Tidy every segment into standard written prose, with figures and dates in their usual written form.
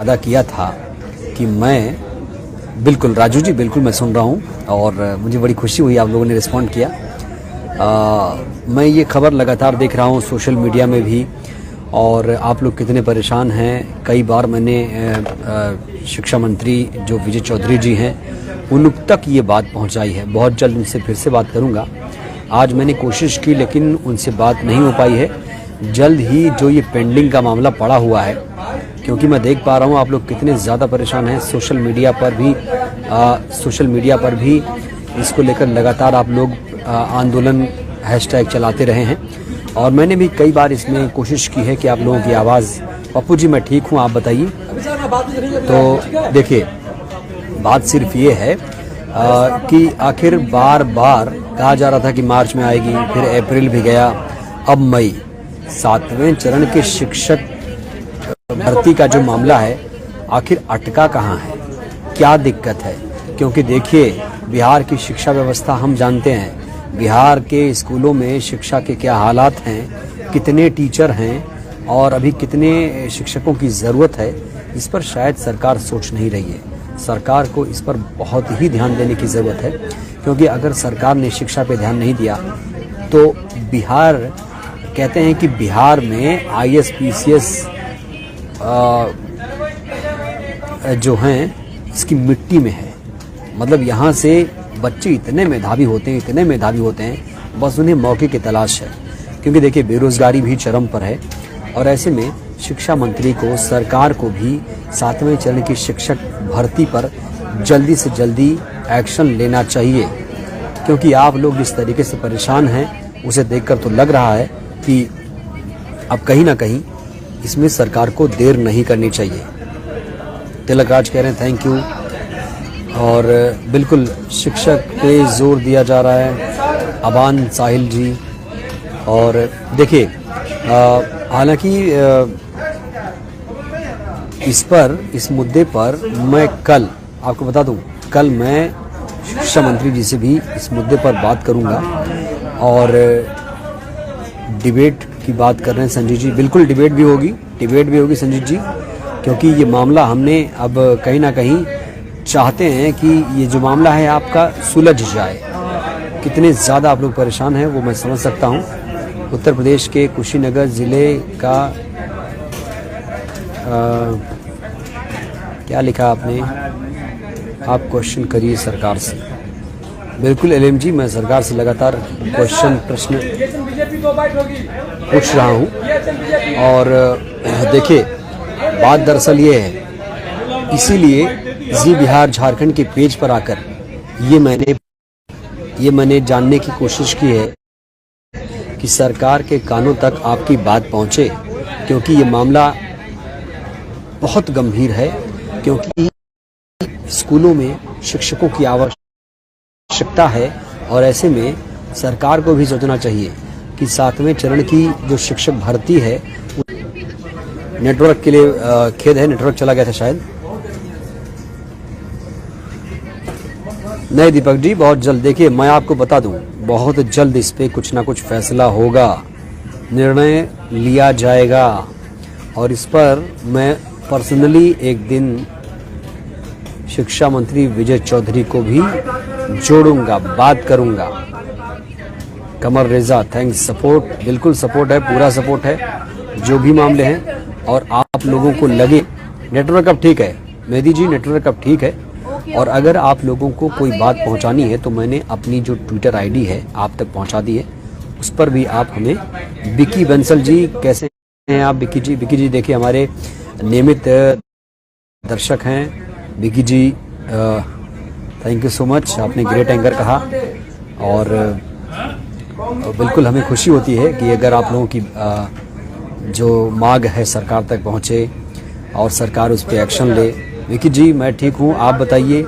वादा किया था कि मैं बिल्कुल राजू जी बिल्कुल मैं सुन रहा हूँ और मुझे बड़ी खुशी हुई आप लोगों ने रिस्पॉन्ड किया। मैं ये खबर लगातार देख रहा हूँ सोशल मीडिया में भी और आप लोग कितने परेशान हैं। कई बार मैंने शिक्षा मंत्री जो विजय चौधरी जी हैं उन लोग तक ये बात पहुंचाई है। बहुत जल्द उनसे फिर से बात करूंगा। आज मैंने कोशिश की लेकिन उनसे बात नहीं हो पाई है। जल्द ही जो ये पेंडिंग का मामला पड़ा हुआ है, क्योंकि मैं देख पा रहा हूँ आप लोग कितने ज़्यादा परेशान हैं। सोशल मीडिया पर भी इसको लेकर लगातार आप लोग आंदोलन हैशटैग चलाते रहे हैं और मैंने भी कई बार इसमें कोशिश की है कि आप लोगों की आवाज़, पप्पू जी मैं ठीक हूँ आप बताइए। तो देखिए बात सिर्फ ये है कि आखिर बार बार कहा जा रहा था कि मार्च में आएगी, फिर अप्रैल भी गया, अब मई। 7वें चरण के शिक्षक भर्ती का जो मामला है आखिर अटका कहाँ है, क्या दिक्कत है? क्योंकि देखिए बिहार की शिक्षा व्यवस्था हम जानते हैं, बिहार के स्कूलों में शिक्षा के क्या हालात हैं, कितने टीचर हैं और अभी कितने शिक्षकों की ज़रूरत है, इस पर शायद सरकार सोच नहीं रही है। सरकार को इस पर बहुत ही ध्यान देने की ज़रूरत है, क्योंकि अगर सरकार ने शिक्षा पे ध्यान नहीं दिया तो बिहार, कहते हैं कि बिहार में IAS PCS जो हैं इसकी मिट्टी में है। मतलब यहाँ से बच्चे इतने मेधावी होते हैं, बस उन्हें मौके की तलाश है। क्योंकि देखिए बेरोजगारी भी चरम पर है और ऐसे में शिक्षा मंत्री को, सरकार को भी 7वें चरण की शिक्षक भर्ती पर जल्दी से जल्दी एक्शन लेना चाहिए। क्योंकि आप लोग जिस तरीके से परेशान हैं उसे देखकर तो लग रहा है कि अब कहीं ना कहीं इसमें सरकार को देर नहीं करनी चाहिए। तिलक राज कह रहे हैं थैंक यू। और बिल्कुल शिक्षक पे जोर दिया जा रहा है, अबान साहिल जी। और देखिए हालांकि इस मुद्दे पर मैं कल आपको बता दूं, कल मैं शिक्षा मंत्री जी से भी इस मुद्दे पर बात करूंगा और डिबेट की बात कर रहे हैं संजीव जी। बिल्कुल डिबेट भी होगी संजीव जी, क्योंकि ये मामला हमने अब कहीं ना कहीं चाहते हैं कि ये जो मामला है आपका सुलझ जाए। कितने ज़्यादा आप लोग परेशान हैं वो मैं समझ सकता हूँ। उत्तर प्रदेश के कुशीनगर ज़िले का क्या लिखा आपने, आप क्वेश्चन करिए सरकार से। बिल्कुल LM जी, मैं सरकार से लगातार प्रश्न पूछ रहा हूँ। और देखिए बात दरअसल ये है, इसीलिए जी बिहार झारखंड के पेज पर आकर ये मैंने जानने की कोशिश की है कि सरकार के कानों तक आपकी बात पहुंचे, क्योंकि ये मामला बहुत गंभीर है। क्योंकि स्कूलों में शिक्षकों की आवश्यकता है और ऐसे में सरकार को भी सोचना चाहिए कि 7वें चरण की जो शिक्षक भर्ती है, नेटवर्क के लिए खेद है, नेटवर्क चला गया था शायद। नहीं दीपक जी, बहुत जल्द, देखिए मैं आपको बता दूं, बहुत जल्द इस पे कुछ ना कुछ फैसला होगा, निर्णय लिया जाएगा और इस पर मैं पर्सनली एक दिन शिक्षा मंत्री विजय चौधरी को भी जोड़ूंगा, बात करूंगा। कमर रेजा थैंक्स, सपोर्ट, बिल्कुल सपोर्ट है, पूरा सपोर्ट है जो भी मामले हैं। और आप लोगों को लगे नेटवर्क अब ठीक है, मेहदी जी नेटवर्क अब ठीक है, और अगर आप लोगों को कोई बात पहुंचानी है तो मैंने अपनी जो ट्विटर ID है आप तक पहुंचा दी है, उस पर भी आप हमें। विकी बंसल जी कैसे हैं आप? विकी जी देखिए हमारे नियमित दर्शक हैं। विकी जी थैंक यू सो मच, आपने ग्रेट एंकर कहा और बिल्कुल हमें खुशी होती है कि अगर आप लोगों की जो मांग है सरकार तक पहुंचे और सरकार उस पर एक्शन ले। विकी जी मैं ठीक हूँ, आप बताइए।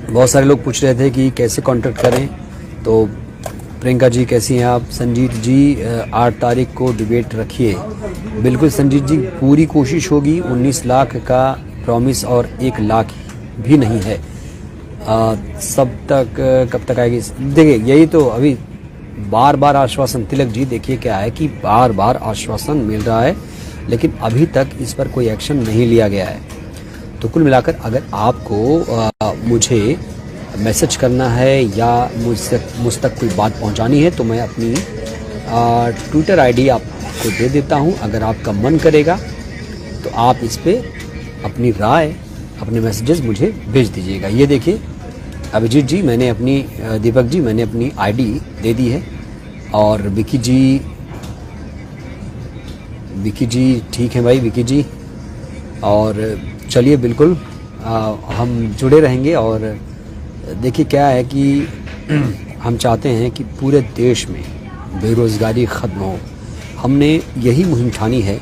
बहुत सारे लोग पूछ रहे थे कि कैसे कांटेक्ट करें, तो प्रियंका जी कैसी हैं आप? संजीत जी 8 तारीख को डिबेट रखिए। बिल्कुल संजीत जी, पूरी कोशिश होगी। 19 लाख का प्रॉमिस और 1 लाख भी नहीं है। सब तक कब तक आएगी? देखिए यही तो अभी बार बार आश्वासन, तिलक जी देखिए क्या है कि बार बार आश्वासन मिल रहा है लेकिन अभी तक इस पर कोई एक्शन नहीं लिया गया है। तो कुल मिलाकर अगर आपको मुझे मैसेज करना है या मुझ तक कोई बात पहुंचानी है तो मैं अपनी ट्विटर आईडी आपको दे देता हूं। अगर आपका मन करेगा तो आप इस पे अपनी राय, अपने मैसेजेस मुझे भेज दीजिएगा। ये देखिए अभिजीत जी, मैंने अपनी दीपक जी, मैंने अपनी आईडी दे दी है। और विकी जी ठीक है भाई, विकी जी। और चलिए बिल्कुल हम जुड़े रहेंगे। और देखिए क्या है कि हम चाहते हैं कि पूरे देश में बेरोज़गारी ख़त्म हो। हमने यही मुहिम ठानी है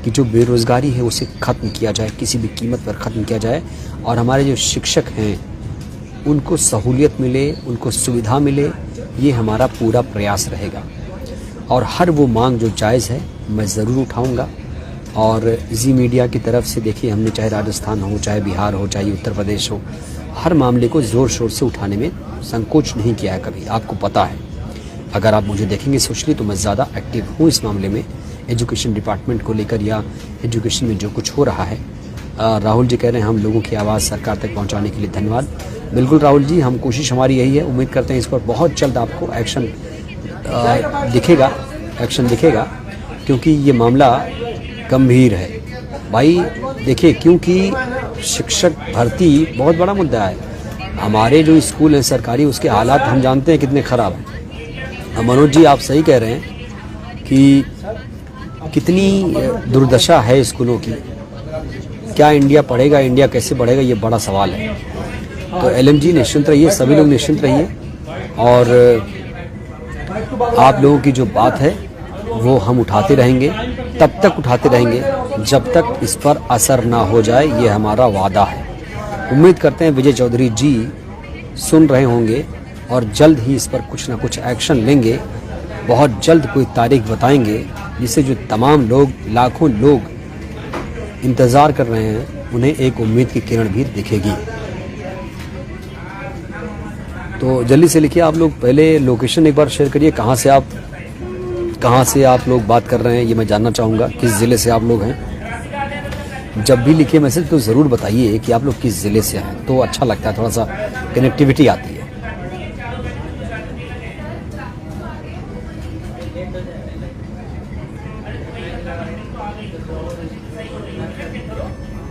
कि जो बेरोज़गारी है उसे ख़त्म किया जाए, किसी भी कीमत पर ख़त्म किया जाए। और हमारे जो शिक्षक हैं उनको सहूलियत मिले, उनको सुविधा मिले, ये हमारा पूरा प्रयास रहेगा। और हर वो मांग जो जायज़ है मैं ज़रूर उठाऊंगा। और जी मीडिया की तरफ से देखिए, हमने चाहे राजस्थान हो, चाहे बिहार हो, चाहे उत्तर प्रदेश हो, हर मामले को ज़ोर शोर से उठाने में संकोच नहीं किया है कभी। आपको पता है, अगर आप मुझे देखेंगे सोशली तो मैं ज़्यादा एक्टिव हूँ इस मामले में, एजुकेशन डिपार्टमेंट को लेकर या एजुकेशन में जो कुछ हो रहा है। राहुल जी कह रहे हैं हम लोगों की आवाज़ सरकार तक पहुँचाने के लिए धन्यवाद। बिल्कुल राहुल जी, हम कोशिश हमारी यही है। उम्मीद करते हैं इस पर बहुत जल्द आपको एक्शन दिखेगा, क्योंकि ये मामला गंभीर है भाई। देखिए, क्योंकि शिक्षक भर्ती बहुत बड़ा मुद्दा है। हमारे जो स्कूल हैं सरकारी, उसके हालात हम जानते हैं कितने ख़राब हैं। मनोज जी, आप सही कह रहे हैं कि कितनी दुर्दशा है स्कूलों की। क्या इंडिया पढ़ेगा, इंडिया कैसे बढ़ेगा, ये बड़ा सवाल है। तो LMG निश्चिंत रहिए, सभी लोग निश्चिंत रहिए। और आप लोगों की जो बात है वो हम उठाते रहेंगे, तब तक उठाते रहेंगे जब तक इस पर असर ना हो जाए, ये हमारा वादा है। उम्मीद करते हैं विजय चौधरी जी सुन रहे होंगे और जल्द ही इस पर कुछ ना कुछ एक्शन लेंगे। बहुत जल्द कोई तारीख बताएंगे जिससे जो तमाम लोग, लाखों लोग इंतज़ार कर रहे हैं, उन्हें एक उम्मीद की किरण भी दिखेगी। तो जल्दी से लिखिए आप लोग। पहले लोकेशन एक बार शेयर करिए, कहाँ से आप लोग बात कर रहे हैं, ये मैं जानना चाहूँगा। किस ज़िले से आप लोग हैं? जब भी लिखिए मैसेज तो ज़रूर बताइए कि आप लोग किस ज़िले से हैं, तो अच्छा लगता है, थोड़ा सा कनेक्टिविटी आती है।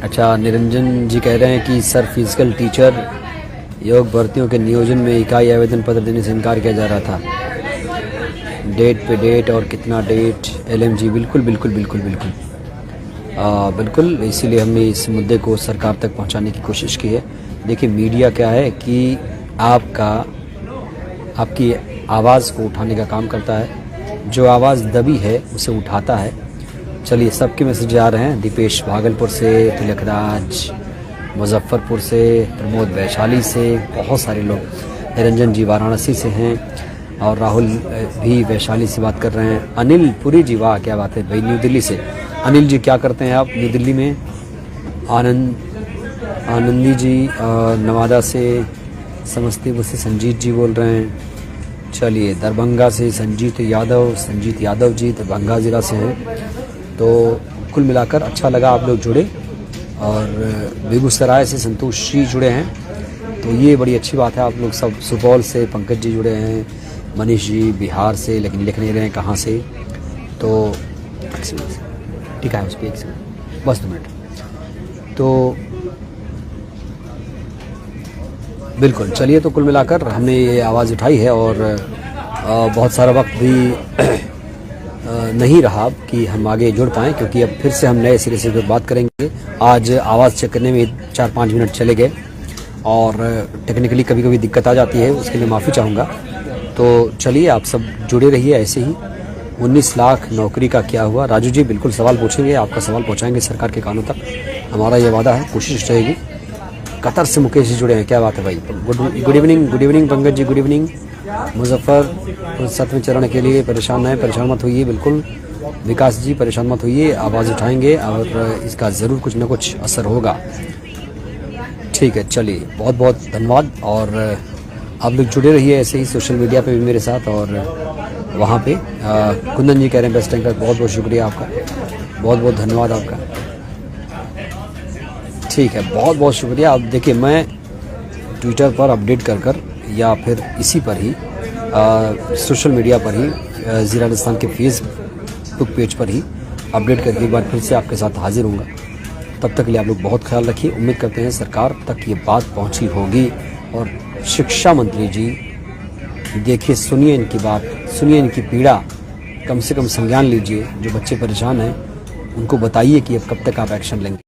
अच्छा, निरंजन जी कह रहे हैं कि सर फिजिकल टीचर योग भर्तियों के नियोजन में इकाई आवेदन पत्र देने से इनकार किया जा रहा था। डेट पे डेट और कितना डेट। LMG बिल्कुल, इसीलिए हमने इस मुद्दे को सरकार तक पहुंचाने की कोशिश की है। देखिए, मीडिया क्या है कि आपकी आवाज़ को उठाने का काम करता है। जो आवाज़ दबी है उसे उठाता है। चलिए, सबके मैसेज आ रहे हैं। दीपेश भागलपुर से, तिलकराज मुजफ्फरपुर से, प्रमोद वैशाली से, बहुत सारे लोग। निरंजन जी वाराणसी से हैं और राहुल भी वैशाली से बात कर रहे हैं। अनिल पुरी जी, वाह क्या बात है भाई, न्यू दिल्ली से। अनिल जी, क्या करते हैं आप न्यू दिल्ली में? आनंदी जी नवादा से, समस्तीपुर से संजीत जी बोल रहे हैं। चलिए, दरभंगा से संजीत यादव जी दरभंगा ज़िला से हैं। तो कुल मिलाकर अच्छा लगा आप लोग जुड़े। और बेगूसराय से संतोष जी जुड़े हैं, तो ये बड़ी अच्छी बात है। आप लोग सब, सुपौल से पंकज जी जुड़े हैं, मनीष जी बिहार से, लेकिन लिख नहीं रहे हैं कहाँ से। तो ठीक है, उस पर 1 सेकंड, बस 2 मिनट। तो बिल्कुल, चलिए, तो कुल मिलाकर हमने ये आवाज़ उठाई है। और बहुत सारा वक्त भी नहीं रहा कि हम आगे जुड़ पाएँ, क्योंकि अब फिर से हम नए सिरे से बात करेंगे। आज आवाज़ चेक करने में 4-5 मिनट चले गए और टेक्निकली कभी कभी दिक्कत आ जाती है, उसके लिए माफ़ी चाहूँगा। तो चलिए, आप सब जुड़े रहिए ऐसे ही। 19 लाख नौकरी का क्या हुआ? राजू जी बिल्कुल सवाल पूछेंगे, आपका सवाल पहुँचाएंगे सरकार के कानों तक, हमारा ये वादा है, कोशिश रहेगी। कतर से मुकेश जी जुड़े हैं, क्या बात है भाई। Good evening Pankaj ji, good evening. Muzaffar 7वें चरण के लिए परेशान मत होइए। बिल्कुल विकास जी, परेशान मत होइए, आवाज़ उठाएंगे और इसका ज़रूर कुछ ना कुछ असर होगा। ठीक है, चलिए, बहुत बहुत धन्यवाद। और आप लोग जुड़े रहिए ऐसे ही सोशल मीडिया पे भी मेरे साथ। और वहाँ पे कुंदन जी कह रहे हैं बेस्ट एंकर, बहुत बहुत शुक्रिया आपका। बहुत बहुत धन्यवाद आपका। ठीक है, बहुत बहुत शुक्रिया। अब देखिए, मैं ट्विटर पर अपडेट कर या फिर इसी पर ही सोशल मीडिया पर ही ज़ी राजस्थान के फेसबुक पेज पर ही अपडेट करके एक बार फिर से आपके साथ हाजिर होऊंगा। तब तक के लिए आप लोग बहुत ख्याल रखिए। उम्मीद करते हैं सरकार तक ये बात पहुंची होगी। और शिक्षा मंत्री जी, देखिए, सुनिए इनकी बात, सुनिए इनकी पीड़ा, कम से कम संज्ञान लीजिए। जो बच्चे परेशान हैं उनको बताइए कि अब कब तक आप एक्शन लेंगे।